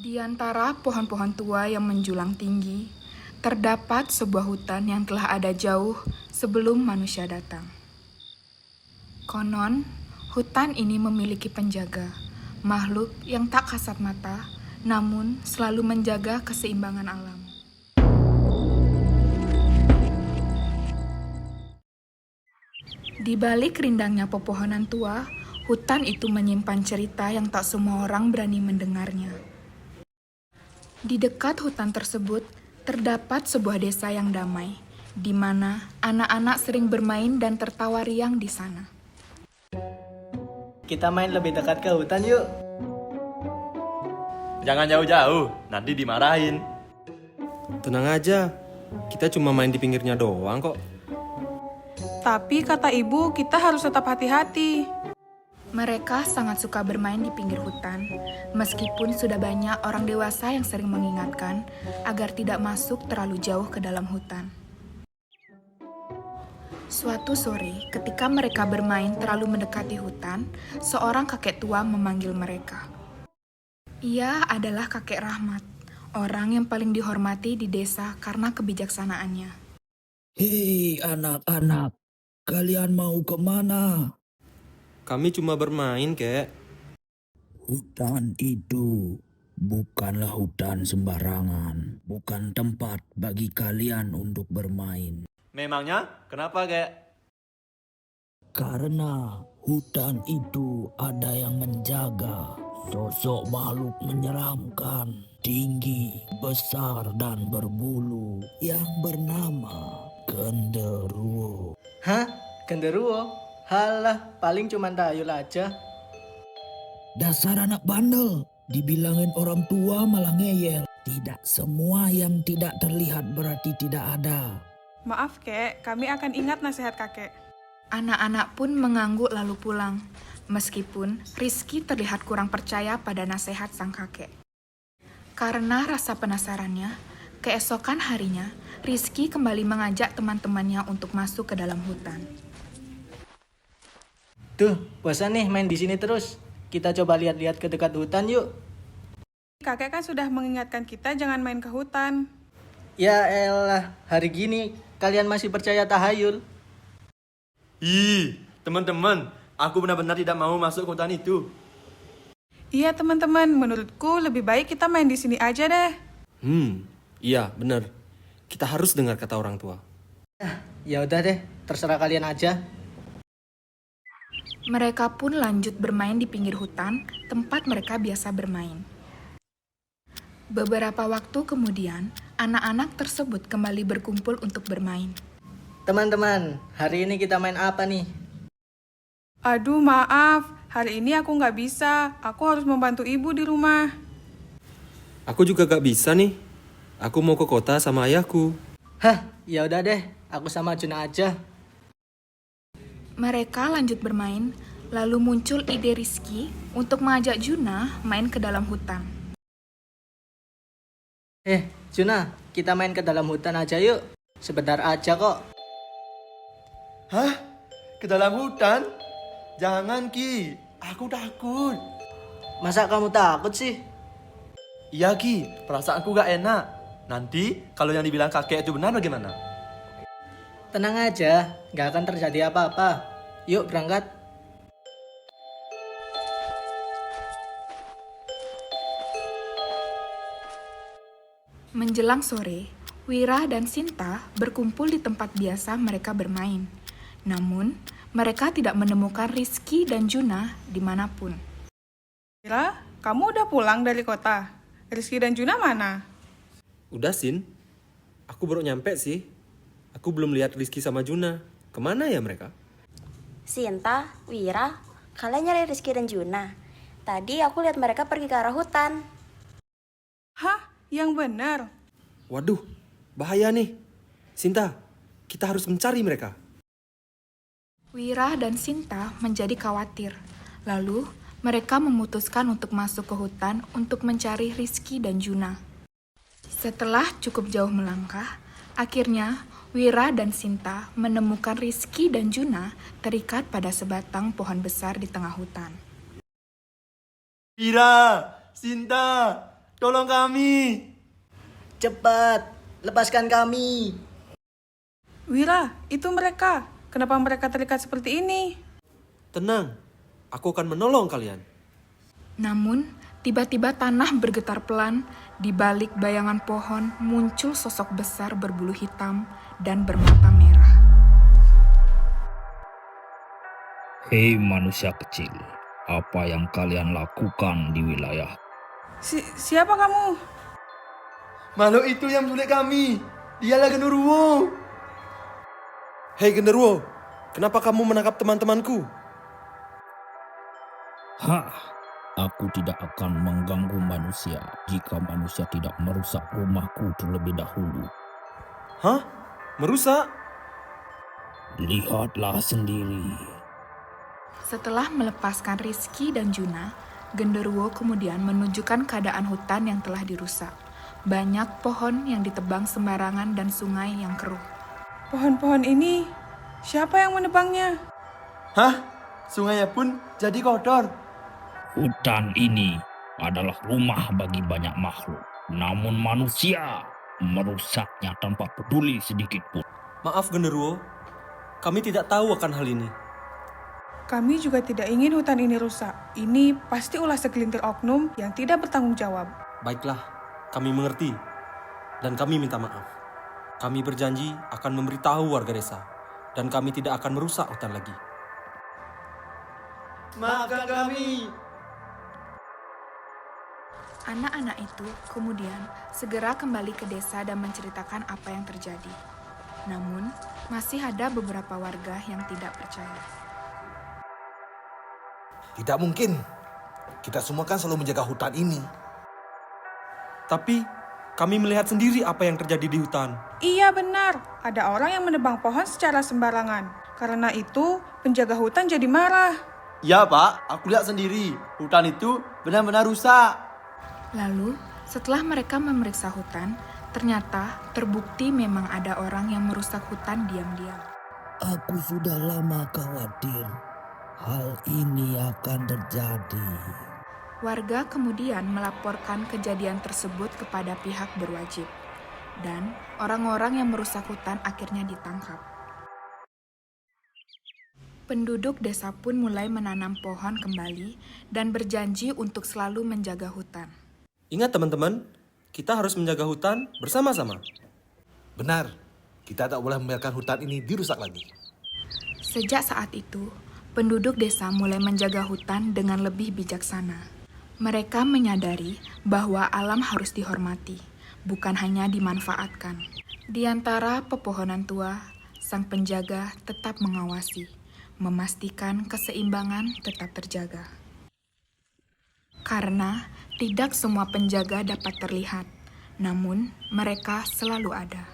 Di antara pohon-pohon tua yang menjulang tinggi, terdapat sebuah hutan yang telah ada jauh sebelum manusia datang. Konon, hutan ini memiliki penjaga, makhluk yang tak kasat mata, namun selalu menjaga keseimbangan alam. Di balik rindangnya pepohonan tua, hutan itu menyimpan cerita yang tak semua orang berani mendengarnya. Di dekat hutan tersebut, terdapat sebuah desa yang damai, di mana anak-anak sering bermain dan tertawa riang di sana. Kita main lebih dekat ke hutan yuk. Jangan jauh-jauh, nanti dimarahin. Tenang aja, kita cuma main di pinggirnya doang kok. Tapi kata ibu, kita harus tetap hati-hati. Mereka sangat suka bermain di pinggir hutan, meskipun sudah banyak orang dewasa yang sering mengingatkan agar tidak masuk terlalu jauh ke dalam hutan. Suatu sore, ketika mereka bermain terlalu mendekati hutan, seorang kakek tua memanggil mereka. Ia adalah kakek Rahmat, orang yang paling dihormati di desa karena kebijaksanaannya. Hei anak-anak, kalian mau kemana? Kami cuma bermain, kek. Hutan itu bukanlah hutan sembarangan, bukan tempat bagi kalian untuk bermain. Memangnya kenapa, Kek? Karena hutan itu ada yang menjaga. Sosok makhluk menyeramkan, tinggi, besar, dan berbulu yang bernama genderuwo. Hah? Genderuwo? Halah, paling cuma tayul aja. Dasar anak bandel, dibilangin orang tua malah ngeyel. Tidak semua yang tidak terlihat berarti tidak ada. Maaf, Kek, kami akan ingat nasihat kakek. Anak-anak pun mengangguk lalu pulang, meskipun Rizky terlihat kurang percaya pada nasihat sang kakek. Karena rasa penasarannya, keesokan harinya, Rizky kembali mengajak teman-temannya untuk masuk ke dalam hutan. Tuh, bosan nih main di sini terus. Kita coba lihat-lihat ke dekat hutan yuk. Kakek kan sudah mengingatkan kita jangan main ke hutan. Ya elah, hari gini kalian masih percaya tahayul? Ih, teman-teman, aku benar-benar tidak mau masuk hutan itu. Iya teman-teman, menurutku lebih baik kita main di sini aja deh. Iya, benar. Kita harus dengar kata orang tua. Ya udah deh, terserah kalian aja. Mereka pun lanjut bermain di pinggir hutan, tempat mereka biasa bermain. Beberapa waktu kemudian, anak-anak tersebut kembali berkumpul untuk bermain. Teman-teman, hari ini kita main apa nih? Aduh maaf, hari ini aku nggak bisa. Aku harus membantu ibu di rumah. Aku juga gak bisa nih. Aku mau ke kota sama ayahku. Hah, ya udah deh, aku sama Juna aja. Mereka lanjut bermain, lalu muncul ide Rizky untuk mengajak Juna main ke dalam hutan. Juna, kita main ke dalam hutan aja yuk. Sebentar aja kok. Hah? Ke dalam hutan? Jangan, Ki. Aku takut. Masa kamu takut sih? Iya, Ki. Perasaanku gak enak. Nanti kalau yang dibilang kakek itu benar bagaimana? Tenang aja, gak akan terjadi apa-apa. Yuk berangkat. Menjelang sore, Wira dan Sinta berkumpul di tempat biasa mereka bermain. Namun, mereka tidak menemukan Rizky dan Juna dimanapun. Kira, kamu udah pulang dari kota? Rizky dan Juna mana? Udah, Sin. Aku baru nyampe sih. Aku belum lihat Rizky sama Juna. Kemana ya mereka? Sinta, Wira, kalian nyari Rizky dan Juna. Tadi aku lihat mereka pergi ke arah hutan. Hah? Yang benar? Waduh, bahaya nih. Sinta, kita harus mencari mereka. Wira dan Sinta menjadi khawatir. Lalu, mereka memutuskan untuk masuk ke hutan untuk mencari Rizky dan Juna. Setelah cukup jauh melangkah, akhirnya Wira dan Sinta menemukan Rizky dan Juna terikat pada sebatang pohon besar di tengah hutan. Ira, Sinta, Tolong kami. Cepat, lepaskan kami. Wira, itu mereka. Kenapa mereka terlihat seperti ini? Tenang, aku akan menolong kalian. Namun, tiba-tiba tanah bergetar pelan, di balik bayangan pohon muncul sosok besar berbulu hitam dan bermata merah. Hei manusia kecil, apa yang kalian lakukan di wilayah? Siapa kamu? Makhluk itu yang menculik kami. Dialah genderuwo. Hei genderuwo, kenapa kamu menangkap teman-temanku? Hah, aku tidak akan mengganggu manusia jika manusia tidak merusak rumahku terlebih dahulu. Hah? Merusak? Lihatlah sendiri. Setelah melepaskan Rizky dan Juna, genderuwo kemudian menunjukkan keadaan hutan yang telah dirusak. Banyak pohon yang ditebang sembarangan dan sungai yang keruh. Pohon-pohon ini, siapa yang menebangnya? Hah? Sungainya pun jadi kotor. Hutan ini adalah rumah bagi banyak makhluk. Namun manusia merusaknya tanpa peduli sedikit pun. Maaf genderuwo, kami tidak tahu akan hal ini. Kami juga tidak ingin hutan ini rusak. Ini pasti ulah segelintir oknum yang tidak bertanggung jawab. Baiklah, kami mengerti. Dan kami minta maaf. Kami berjanji akan memberitahu warga desa. Dan kami tidak akan merusak hutan lagi. Maafkan kami. Anak-anak itu kemudian segera kembali ke desa dan menceritakan apa yang terjadi. Namun, masih ada beberapa warga yang tidak percaya. Tidak mungkin. Kita semua kan selalu menjaga hutan ini. Tapi, kami melihat sendiri apa yang terjadi di hutan. Iya benar, ada orang yang menebang pohon secara sembarangan. Karena itu, penjaga hutan jadi marah. Ya Pak, aku lihat sendiri. Hutan itu benar-benar rusak. Lalu, setelah mereka memeriksa hutan, ternyata terbukti memang ada orang yang merusak hutan diam-diam. Aku sudah lama khawatir hal ini akan terjadi. Warga kemudian melaporkan kejadian tersebut kepada pihak berwajib, dan orang-orang yang merusak hutan akhirnya ditangkap. Penduduk desa pun mulai menanam pohon kembali dan berjanji untuk selalu menjaga hutan. Ingat teman-teman, kita harus menjaga hutan bersama-sama. Benar, kita tak boleh membiarkan hutan ini dirusak lagi. Sejak saat itu, penduduk desa mulai menjaga hutan dengan lebih bijaksana. Mereka menyadari bahwa alam harus dihormati, bukan hanya dimanfaatkan. Di antara pepohonan tua, sang penjaga tetap mengawasi, memastikan keseimbangan tetap terjaga. Karena tidak semua penjaga dapat terlihat, namun mereka selalu ada.